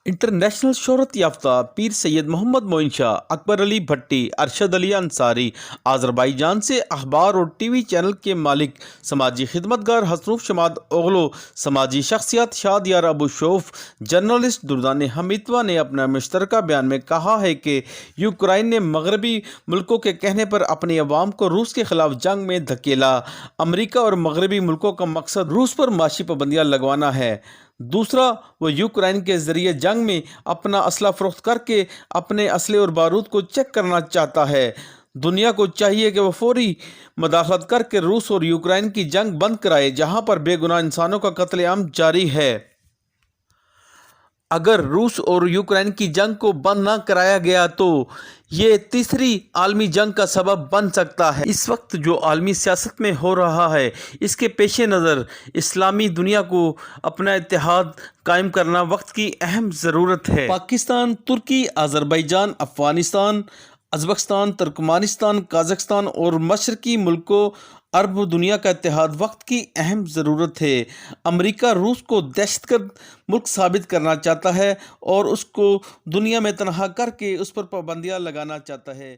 International शोहरत याफ्ता पीर सैयद मोहम्मद मोइन शाह, अकबर अली भट्टी, Arshad Ali Ansari, Azerbaijan से अखबार और टीवी चैनल के मालिक, समाजी खिदमतगार हसनूफ शमाद ओगलो, समाजी शख्सियत शादियार अबू शौफ, जर्नलिस्ट दुर्दान हमीदवा ने अपना मुश्तरका बयान में कहा है कि यूक्रेन ने मगरबी मुल्कों के कहने पर अपनी अवाम को रूस के खिलाफ जंग में धकेला। अमरीका और मगरबी मुल्कों का मकसद रूस पर माशी पाबंदियाँ लगवाना है। दूसरा, वो यूक्रेन के ज़रिए जंग में अपना असला फ़रोख्त करके अपने असले और बारूद को चेक करना चाहता है। दुनिया को चाहिए कि वह फौरी मदाखलत करके रूस और यूक्रेन की जंग बंद कराए, जहां पर बेगुनाह इंसानों का कत्लेआम जारी है। अगर रूस और यूक्रेन की जंग को बंद ना कराया गया तो ये तीसरी आलमी जंग का सबब बन सकता है। इस वक्त जो आलमी सियासत में हो रहा है, इसके पेश नज़र इस्लामी दुनिया को अपना इत्तेहाद कायम करना वक्त की अहम ज़रूरत है। पाकिस्तान, तुर्की, Azerbaijan, Afghanistan, Uzbekistan, Turkmenistan, Kazakhstan और मशरकी मुल्कों अरब दुनिया का इत्तेहाद वक्त की अहम ज़रूरत है। अमरीका रूस को दहशतगर्द मुल्क साबित करना चाहता है और उसको दुनिया में तनहा करके उस पर पाबंदियाँ लगाना चाहता है।